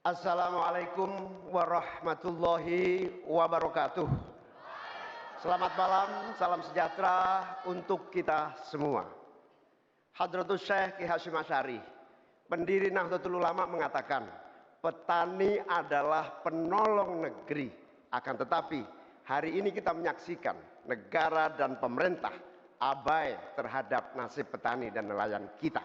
Assalamualaikum warahmatullahi wabarakatuh. Selamat malam, salam sejahtera untuk kita semua. Hadratus Syekh Ki Hasyim Asy'ari, pendiri Nahdlatul Ulama, mengatakan, petani adalah penolong negeri. Akan tetapi, hari ini kita menyaksikan negara dan pemerintah abai terhadap nasib petani dan nelayan kita.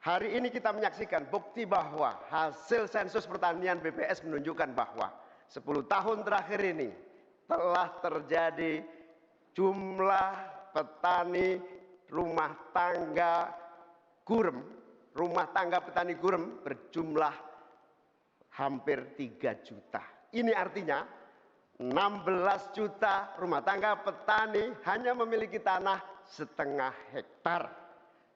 Hari ini kita menyaksikan bukti bahwa hasil sensus pertanian BPS menunjukkan bahwa 10 tahun terakhir ini telah terjadi jumlah petani rumah tangga petani gurem berjumlah hampir 3 juta. Ini artinya 16 juta rumah tangga petani hanya memiliki tanah setengah hektar.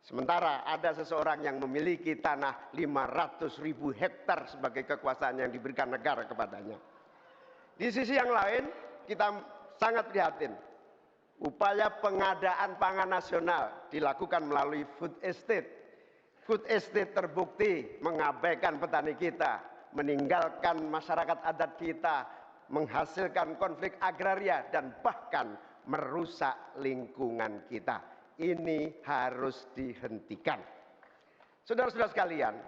Sementara ada seseorang yang memiliki tanah 500.000 hektar sebagai kekuasaan yang diberikan negara kepadanya. Di sisi yang lain, kita sangat prihatin. Upaya pengadaan pangan nasional dilakukan melalui food estate. Food estate terbukti mengabaikan petani kita, meninggalkan masyarakat adat kita, menghasilkan konflik agraria, dan bahkan merusak lingkungan kita. Ini harus dihentikan. Saudara-saudara sekalian,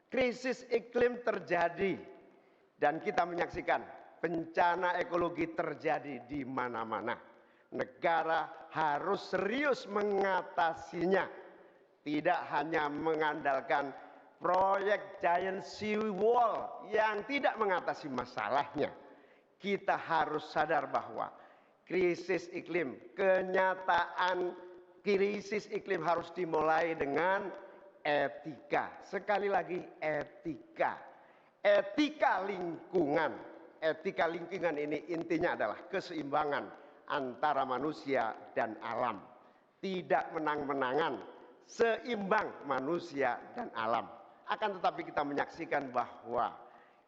krisis iklim terjadi dan kita menyaksikan bencana ekologi terjadi di mana-mana. Negara harus serius mengatasinya. Tidak hanya mengandalkan proyek giant sea wall yang tidak mengatasi masalahnya. Kita harus sadar bahwa krisis iklim, krisis iklim harus dimulai dengan etika. Sekali lagi, etika. Etika lingkungan. Etika lingkungan ini intinya adalah keseimbangan antara manusia dan alam. Tidak menang-menangan, seimbang manusia dan alam. Akan tetapi kita menyaksikan bahwa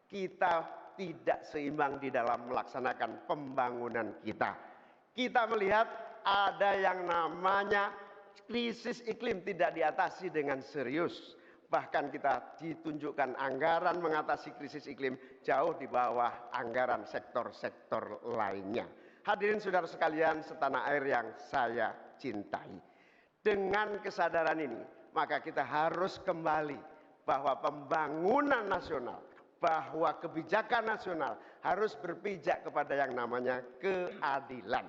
kita tidak seimbang di dalam melaksanakan pembangunan kita. Kita melihat ada yang namanya krisis iklim tidak diatasi dengan serius. Bahkan kita ditunjukkan anggaran mengatasi krisis iklim jauh di bawah anggaran sektor-sektor lainnya. Hadirin saudara sekalian setanah air yang saya cintai. Dengan kesadaran ini, maka kita harus kembali bahwa pembangunan nasional, bahwa kebijakan nasional harus berpijak kepada yang namanya keadilan.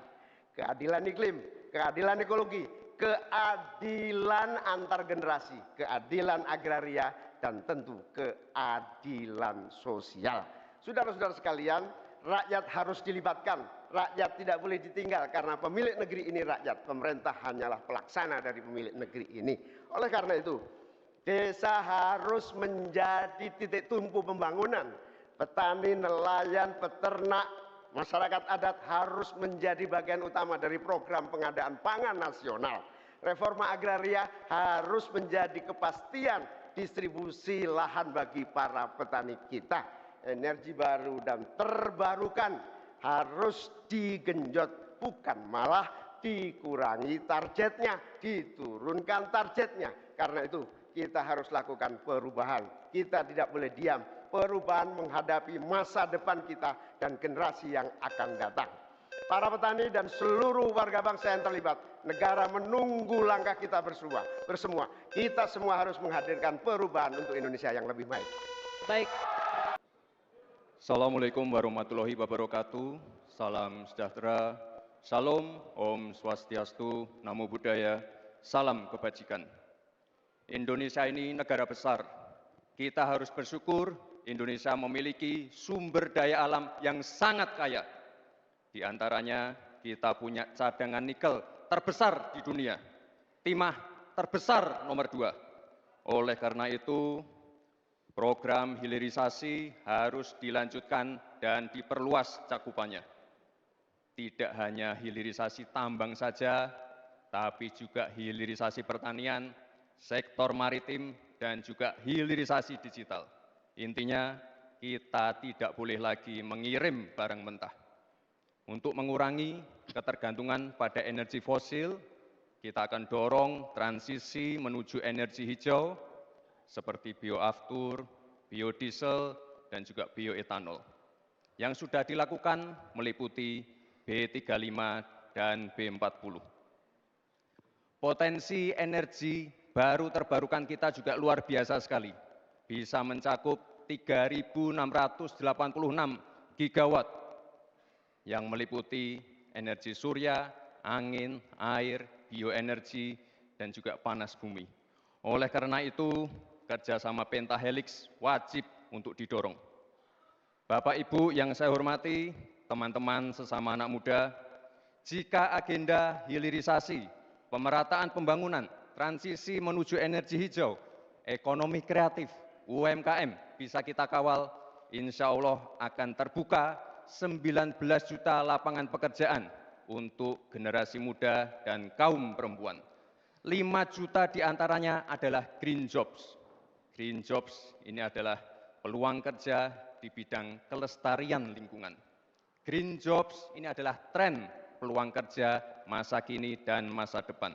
Keadilan iklim, keadilan ekologi, keadilan antar generasi, keadilan agraria, dan tentu keadilan sosial. Saudara-saudara sekalian, rakyat harus dilibatkan, rakyat tidak boleh ditinggal karena pemilik negeri ini rakyat, pemerintah hanyalah pelaksana dari pemilik negeri ini. Oleh karena itu, desa harus menjadi titik tumpu pembangunan. Petani, nelayan, peternak, masyarakat adat harus menjadi bagian utama dari program pengadaan pangan nasional. Reforma agraria harus menjadi kepastian distribusi lahan bagi para petani kita. Energi baru dan terbarukan harus digenjot, bukan malah dikurangi targetnya, diturunkan targetnya. Karena itu kita harus lakukan perubahan. Kita tidak boleh diam. Perubahan menghadapi masa depan kita dan generasi yang akan datang. Para petani dan seluruh warga bangsa yang terlibat, negara menunggu langkah kita bersemua. Kita semua harus menghadirkan perubahan untuk Indonesia yang lebih baik. Baik. Assalamualaikum warahmatullahi wabarakatuh. Salam sejahtera. Salam, Om Swastiastu, Namo Buddhaya, salam kebajikan. Indonesia ini negara besar. Kita harus bersyukur Indonesia memiliki sumber daya alam yang sangat kaya. Di antaranya kita punya cadangan nikel terbesar di dunia, timah terbesar nomor 2. Oleh karena itu, program hilirisasi harus dilanjutkan dan diperluas cakupannya. Tidak hanya hilirisasi tambang saja, tapi juga hilirisasi pertanian, sektor maritim, dan juga hilirisasi digital. Intinya, kita tidak boleh lagi mengirim barang mentah. Untuk mengurangi ketergantungan pada energi fosil, kita akan dorong transisi menuju energi hijau, seperti bioaftur, biodiesel, dan juga bioetanol. Yang sudah dilakukan meliputi B35 dan B40. Potensi energi baru terbarukan kita juga luar biasa sekali. Bisa mencakup 3.686 gigawatt yang meliputi energi surya, angin, air, bioenergi, dan juga panas bumi. Oleh karena itu, kerjasama Pentahelix wajib untuk didorong. Bapak Ibu yang saya hormati, teman-teman sesama anak muda, jika agenda hilirisasi, pemerataan pembangunan, transisi menuju energi hijau, ekonomi kreatif, UMKM bisa kita kawal, insya Allah akan terbuka 19 juta lapangan pekerjaan untuk generasi muda dan kaum perempuan. 5 juta diantaranya adalah green jobs. Green jobs ini adalah peluang kerja di bidang kelestarian lingkungan. Green jobs ini adalah tren peluang kerja masa kini dan masa depan.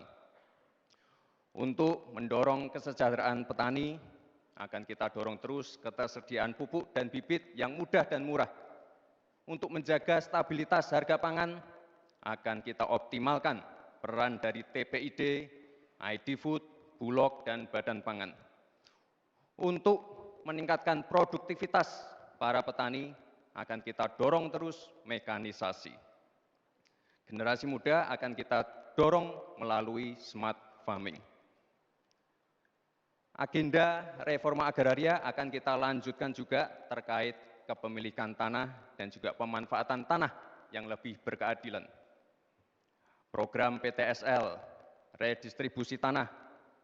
Untuk mendorong kesejahteraan petani, akan kita dorong terus ketersediaan pupuk dan bibit yang mudah dan murah. Untuk menjaga stabilitas harga pangan, akan kita optimalkan peran dari TPID, ID Food, Bulog, dan Badan Pangan. Untuk meningkatkan produktivitas para petani, akan kita dorong terus mekanisasi. Generasi muda akan kita dorong melalui smart farming. Agenda reforma agraria akan kita lanjutkan juga terkait kepemilikan tanah dan juga pemanfaatan tanah yang lebih berkeadilan. Program PTSL, redistribusi tanah,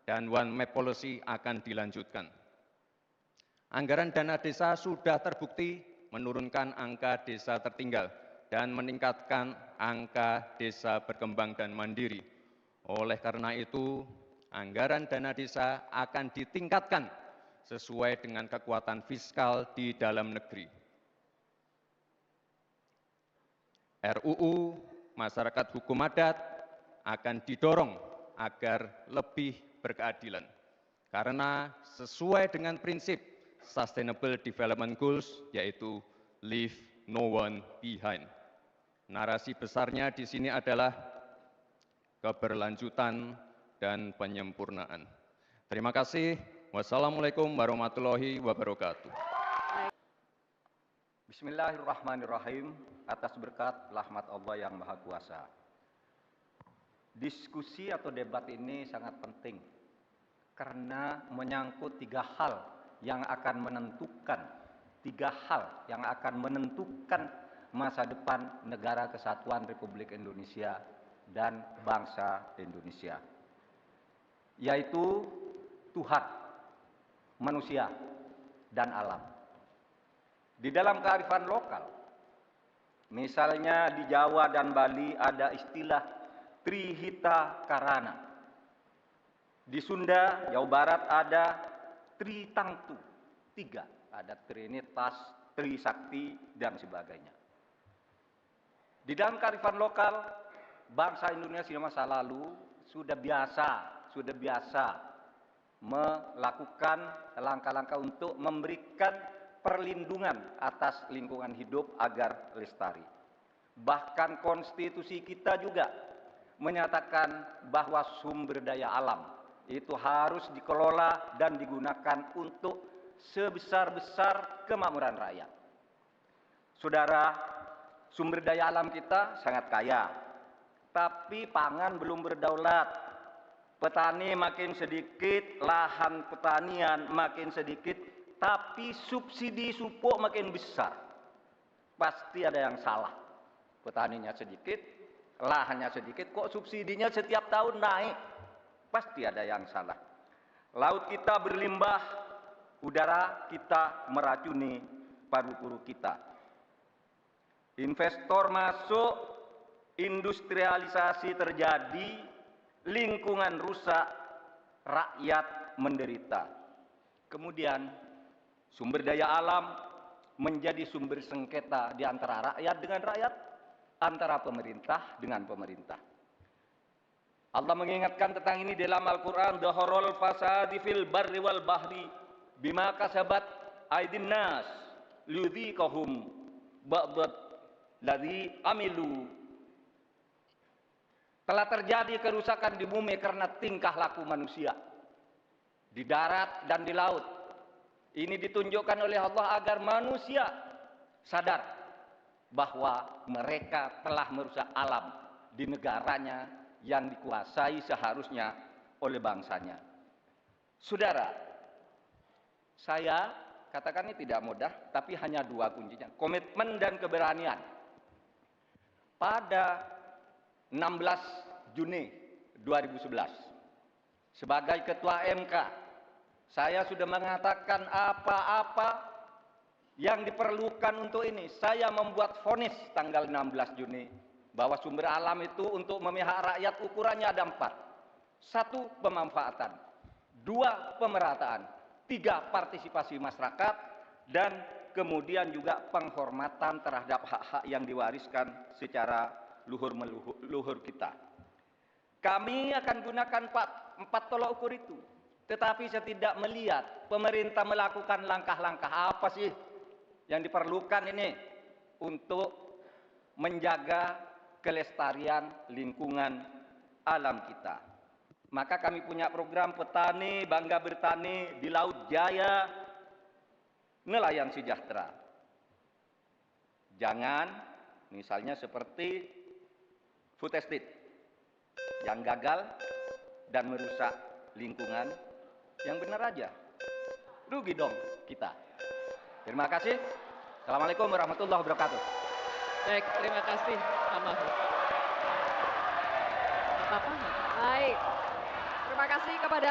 dan One Map Policy akan dilanjutkan. Anggaran dana desa sudah terbukti menurunkan angka desa tertinggal dan meningkatkan angka desa berkembang dan mandiri. Oleh karena itu, anggaran dana desa akan ditingkatkan sesuai dengan kekuatan fiskal di dalam negeri. RUU Masyarakat Hukum Adat akan didorong agar lebih berkeadilan. Karena sesuai dengan prinsip Sustainable Development Goals, yaitu Leave No One Behind. Narasi besarnya di sini adalah keberlanjutan dan penyempurnaan. Terima kasih. Wassalamualaikum warahmatullahi wabarakatuh. Bismillahirrahmanirrahim. Atas berkat rahmat Allah yang Maha Kuasa. Diskusi atau debat ini sangat penting karena menyangkut tiga hal yang akan menentukan masa depan negara kesatuan Republik Indonesia dan bangsa Indonesia, yaitu Tuhan, manusia, dan alam. Di dalam kearifan lokal, misalnya di Jawa dan Bali ada istilah Trihita Karana. Di Sunda, Jawa Barat ada Tritangtu, 3, ada Trinitas, Trisakti, dan sebagainya. Di dalam kearifan lokal, bangsa Indonesia masa lalu sudah biasa melakukan langkah-langkah untuk memberikan perlindungan atas lingkungan hidup agar lestari. Bahkan konstitusi kita juga menyatakan bahwa sumber daya alam itu harus dikelola dan digunakan untuk sebesar-besar kemakmuran rakyat. Saudara, sumber daya alam kita sangat kaya, tapi pangan belum berdaulat. Petani makin sedikit, lahan pertanian makin sedikit, tapi subsidi pupuk makin besar. Pasti ada yang salah. Petaninya sedikit, lahannya sedikit, kok subsidinya setiap tahun naik? Pasti ada yang salah. Laut kita berlimbah, udara kita meracuni paru-paru kita. Investor masuk, industrialisasi terjadi, lingkungan rusak, rakyat menderita. Kemudian sumber daya alam menjadi sumber sengketa di antara rakyat dengan rakyat, antara pemerintah dengan pemerintah. Allah mengingatkan tentang ini dalam Al-Quran, Dhaharul fasadi fil barri wal bahri bima kasabat aydin nas liyudhiqahum ba'd ladzi amilu. Telah terjadi kerusakan di bumi karena tingkah laku manusia di darat dan di laut. Ini ditunjukkan oleh Allah agar manusia sadar bahwa mereka telah merusak alam di negaranya yang dikuasai seharusnya oleh bangsanya. Saudara, saya katakan ini tidak mudah, tapi hanya dua kuncinya, komitmen dan keberanian. Pada 16 Juni 2011, sebagai Ketua MK, saya sudah mengatakan apa-apa yang diperlukan untuk ini. Saya membuat vonis tanggal 16 Juni bahwa sumber alam itu untuk memihak rakyat ukurannya ada 4. 1, pemanfaatan. 2, pemerataan. 3, partisipasi masyarakat. Dan kemudian juga penghormatan terhadap hak-hak yang diwariskan secara luhur kita. Kami akan gunakan 4 tolok ukur itu. Tetapi saya tidak melihat pemerintah melakukan langkah-langkah apa sih yang diperlukan ini untuk menjaga kelestarian lingkungan alam kita. Maka kami punya program petani bangga bertani di Laut Jaya, nelayan sejahtera. Jangan misalnya seperti food estate yang gagal dan merusak lingkungan. Yang benar aja, rugi dong kita. Terima kasih. Assalamualaikum warahmatullahi wabarakatuh. Baik, terima kasih Pak Mahfud. Baik, terima kasih kepada